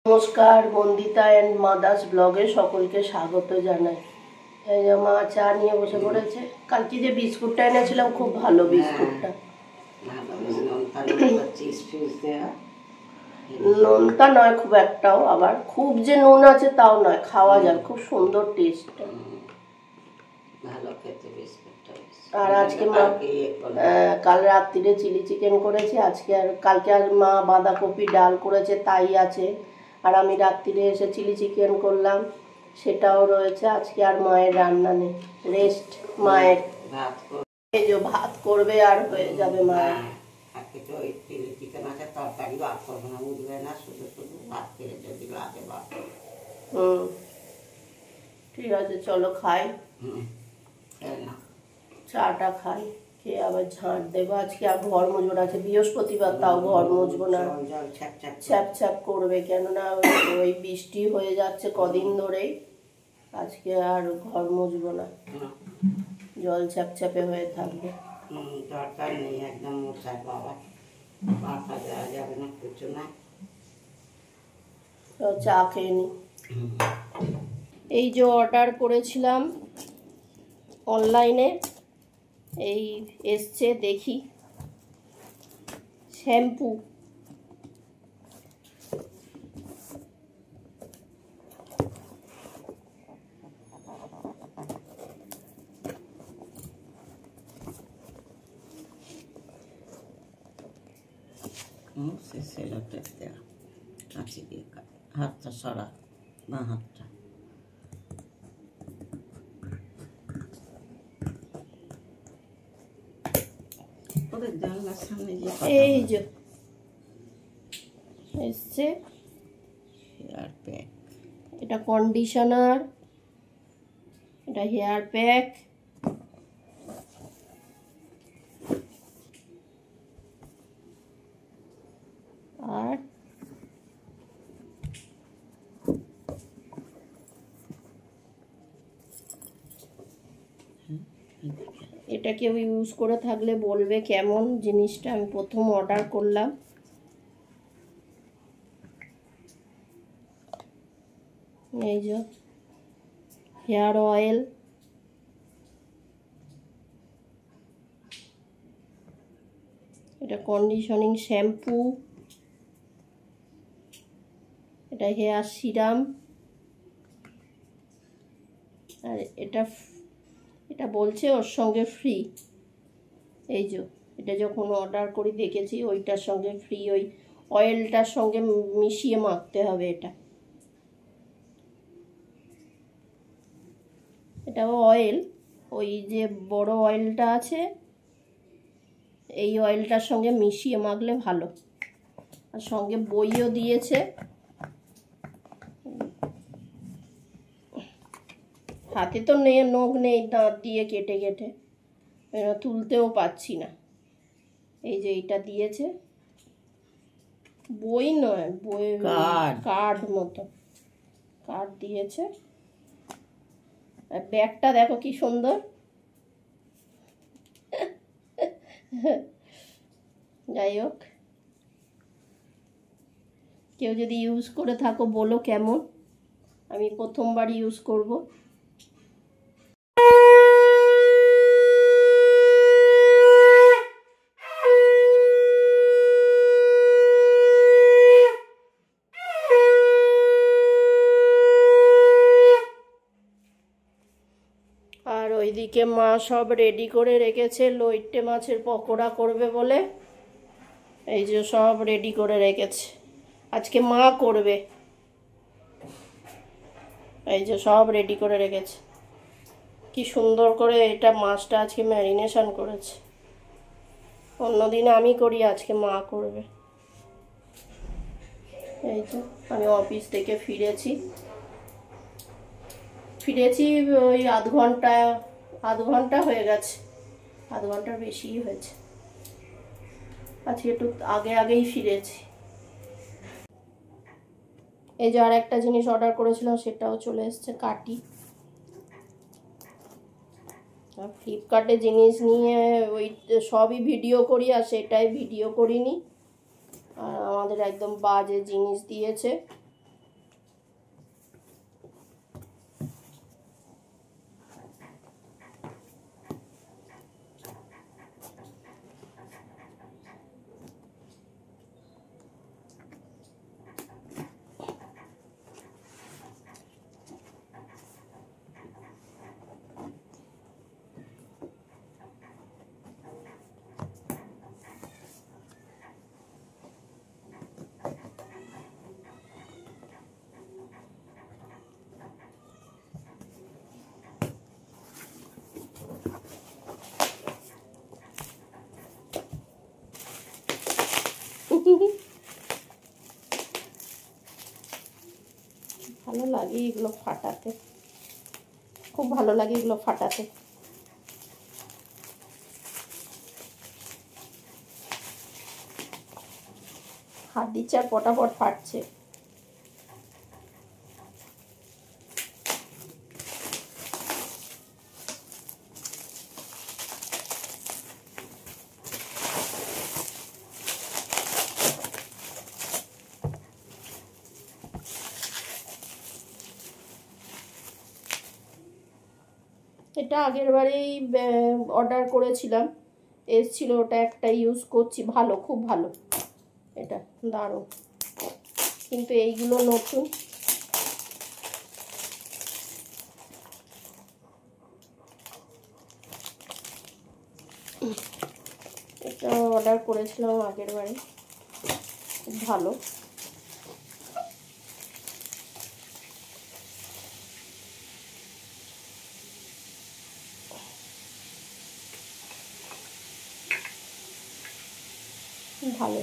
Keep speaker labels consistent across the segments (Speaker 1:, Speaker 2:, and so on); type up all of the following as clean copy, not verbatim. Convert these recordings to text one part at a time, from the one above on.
Speaker 1: নমস্কার, Bandita and mother's ব্লগে সকলকে স্বাগত জানাই। এই যে মা চা নিয়ে বসে পড়েছে। কালকে যে বিস্কুটটা এনেছিলাম খুব ভালো বিস্কুটটা, নুনটা নয় খুব একটাও, আবার খুব যে নুন আছে তাও নয়, খাওয়া যায়, খুব সুন্দর টেস্টটা। আর আজকে মা কাল রাত্রিরে চিলি চিকেন করেছে, আজকে আর কালকে আর মা বাঁধাকপি ডাল করেছে তাই আছে, আর আমি রাত্রিরে এসে চিলি চিকেন করলাম সেটাও রয়েছে। আজকে আর মায়ের রান্না নেই, রেস্ট মায়ের। এই যে ভাত করবে আর হয়ে যাবে মায়ের। ঠিক আছে, চলো খাই, চাটা খাই, খেয়ে আবার ঝাঁট দেবো। আজকে আর ঘর মুছবো আছে, বৃহস্পতিবার, তাও ঘর মুছবো না, ছ্যাপ ছ্যাপ করবে, কেননা ওই বৃষ্টি হয়ে যাচ্ছে কদিন ধরেই। আজকে আর ঘর মুছবো না, জল ছ্যাপ ছ্যাপে হয়ে থাকবে। দরকার নেই একদম মোছার, বাবা পাতা দেওয়া যাবে না, কিছু না। চা খেয়ে নি। এই যে অর্ডার করেছিলাম অনলাইনে, এই এসছে, দেখি শ্যাম্পু। হাতটা সরা, না হাতটা এই যে এসছে হেয়ার প্যাক, এটা কন্ডিশনার, এটা হেয়ার প্যাক, আর এটা কেউ ইউজ করে থাকলে বলবে কেমন জিনিসটা। আমি প্রথম অর্ডার করলাম। এই যে হেয়ার অয়েল, এটা কন্ডিশনিং শ্যাম্পু, এটা হেয়ার সিরাম, আর এটা বলছে ওর সঙ্গে ফ্রি। এই যে এটা যখন অর্ডার করি দেখেছি ওইটার সঙ্গে ফ্রি, ওই অয়েলটার সঙ্গে মিশিয়ে মাখতে হবে। এটাও অয়েল, ওই যে বড় অয়েলটা আছে এই অয়েলটার সঙ্গে মিশিয়ে মাখলে ভালো। আর সঙ্গে বইও দিয়েছে, হাতে তো নখ নেই, দাঁত দিয়ে কেটে কেটে তুলতেও পাচ্ছি না। এই যে এইটা দিয়েছে, বই নয়, বই কার্ড মতো কার্ড দিয়েছে। আর ব্যাগটা দেখো কি সুন্দর। যাই হোক, কেউ যদি ইউজ করে থাকো বলো কেমন, আমি প্রথমবার ইউজ করব। আর ওইদিকে মা সব রেডি করে রেখেছে লইট্টে মাছের পকোড়া করবে বলে। এই যে সব রেডি করে রেখেছে, আজকে মা করবে। এই যে সব রেডি করে রেখেছে, কি সুন্দর করে এটা মাছটা আজকে ম্যারিনেশন করেছে। অন্যদিন আমি করি, আজকে মা করবে। এই যে আমি অফিস থেকে ফিরেছি ওই আধ ঘন্টা হয়ে গেছে, আধ ঘন্টার বেশিই হয়েছে। আজকে একটু আগেই ফিরেছি। এই যে আর একটা জিনিস অর্ডার করেছিলাম সেটাও চলে এসেছে, কাটি। ফ্লিপকার্টে জিনিস নিয়ে ওই সবই ভিডিও করি, আর সেটাই ভিডিও করিনি। আর আমাদের একদম বাজে জিনিস দিয়েছে, ভালো লাগে এগুলো ফাটাতে, খুব ভালো লাগে এগুলো ফাটাতে। হাত দিচ্ছে আর পটাপট ফাটছে। এটা আগের বারেই অর্ডার করেছিলাম, এসেছিল, ওটা একটা ইউজ করছি, ভালো, খুব ভালো, এটা দারুণ। কিন্তু এইগুলো নতুন, এটা অর্ডার করেছিলাম আগের বারে, খুব ভালো। ভালো।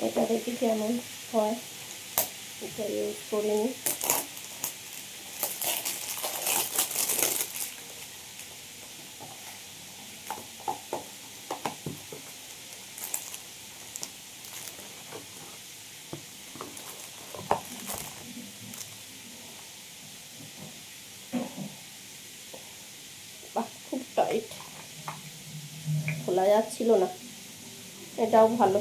Speaker 1: এটা দেখি কেমন হয়, এটা ইউজ করে নিই। খুব টাইট, খোলা যাচ্ছিল না, এটাও ভালো।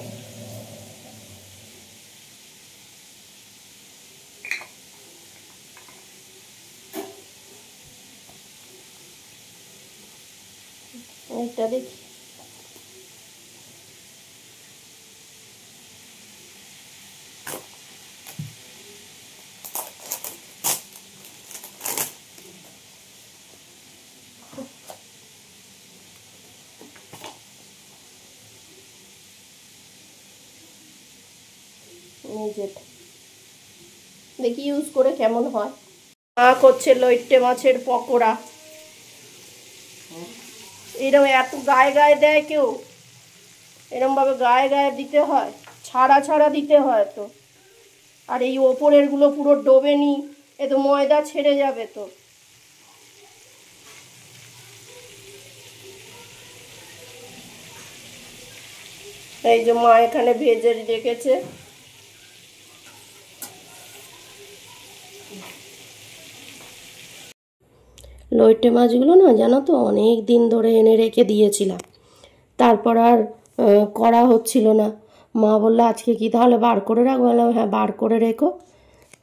Speaker 1: এটা দেখি, দেখি ইউজ করে কেমন হয়। মা করছে লইট্টে মাছের পকোড়া। এরকম এত গায়ে গায়ে দেয় কেউ? এরকমভাবে গায়ে গায়ে দিতে হয়, ছাড়া ছাড়া দিতে হয় তো। আর এই ওপরের গুলো পুরো ডোবে নি, এ তো ময়দা ছেড়ে যাবে তো। এই যে মা এখানে ভেজে রেখেছে। লইট্টে মাছগুলো না জানো তো অনেক দিন ধরে এনে রেখে দিয়েছিলাম, তারপর আর করা হচ্ছিল না। মা বললো আজকে কি তাহলে বার করে রাখবো? বললাম হ্যাঁ বার করে রেখো।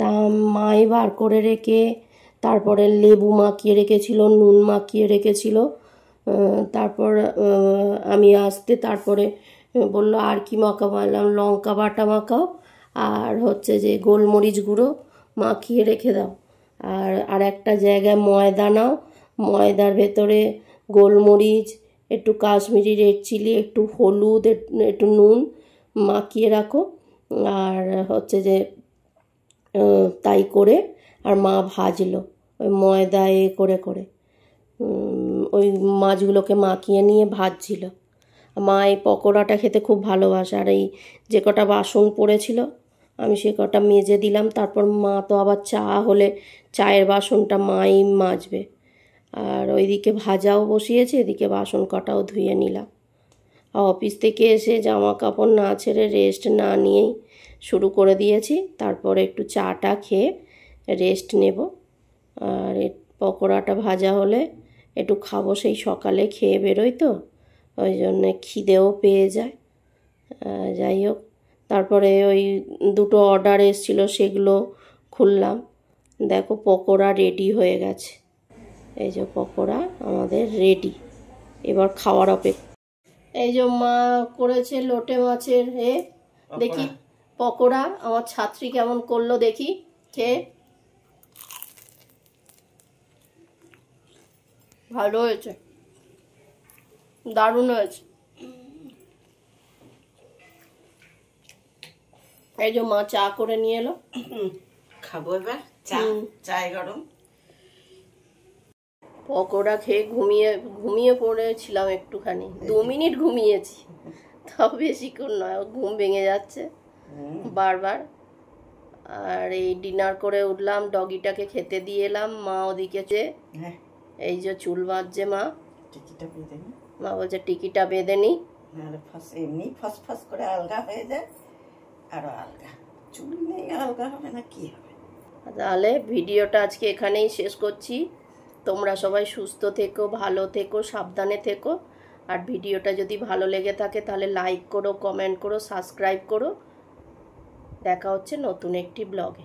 Speaker 1: তা মাই বার করে রেখে তারপরে লেবু মাখিয়ে রেখেছিল, নুন মাখিয়ে রেখেছিল। তারপর আমি আসতে তারপরে বললো আর কি মাখাবো? বললাম লঙ্কা বাটা মাখাও, আর হচ্ছে যে গোলমরিচ গুঁড়ো মাখিয়ে রেখে দাও, আর একটা জায়গায় ময়দা নাও, ময়দার ভেতরে গোলমরিচ, একটু কাশ্মীরি রেড চিলি, একটু হলুদ, একটু নুন মাখিয়ে রাখো। আর হচ্ছে যে তাই করে আর মা ভাজলো ওই ময়দা করে করে ওই মাছগুলোকে মাখিয়ে নিয়ে ভাজছিল। মা এই পকোড়াটা খেতে খুব ভালোবাসে। আর এই যে কটা বাসন পড়েছিল আমি সে কটা মেজে দিলাম। তারপর মা তো আবার চা হলে চায়ের বাসনটা মাই মাজবে। আর ওইদিকে ভাজাও বসিয়েছে, এদিকে বাসন কটাও ধুয়ে নিলাম। অফিস থেকে এসে জামা কাপড় না ছেড়ে রেস্ট না নিয়েই শুরু করে দিয়েছি। তারপরে একটু চাটা খেয়ে রেস্ট নেব। আর পকোড়াটা ভাজা হলে একটু খাবো, সেই সকালে খেয়ে বেরোই তো, ওই জন্যে খিদেও পেয়ে যায়। যাই হোক, তারপরে ওই দুটো অর্ডার এসেছিল সেগুলো খুললাম। দেখো পকোড়া রেডি হয়ে গেছে। এই যে পকোড়া আমাদের রেডি, এবার খাওয়ার অপেক্ষা। এই যে মা করেছে লোটে মাছের দেখি পকোড়া। আমার ছাত্রী কেমন করলো দেখি খেয়ে। ভালো হয়েছে, দারুণ হয়েছে। এই যে মা চা করে নিয়ে এলো,
Speaker 2: খাবো এবার চা, চায় গরম।
Speaker 1: পকোড়া খেয়ে ঘুমিয়ে ঘুমিয়ে পড়েছিলাম একটুখানি, 2 মিনিট ঘুমিয়েছি, তাও বেশিক্ষণ নয়, ঘুম ভেঙে যাচ্ছে বারবার। আর এই ডিনার করে উঠলাম, ডগিটাকে খেতে দিয়ে এলাম, মা ওদিকে এই যে চুল বাঁধছে মা,
Speaker 2: টিকিটা বেঁধে নি,
Speaker 1: মা বলছে টিকিটা বেঁধে নি,
Speaker 2: নাহলে এমনি ফস করে আলগা হয়ে যায়, আরো আলগা, চুল নেই আলগা হবে না কি হবে।
Speaker 1: তাহলে ভিডিওটা আজকে এখানেই শেষ করছি। তোমরা সবাই সুস্থ থেকো, ভালো থেকো, সাবধানে থেকো। আর ভিডিওটা যদি ভালো লেগে থাকে তাহলে লাইক করো, কমেন্ট করো, সাবস্ক্রাইব করো। দেখা হচ্ছে নতুন একটি ব্লগে।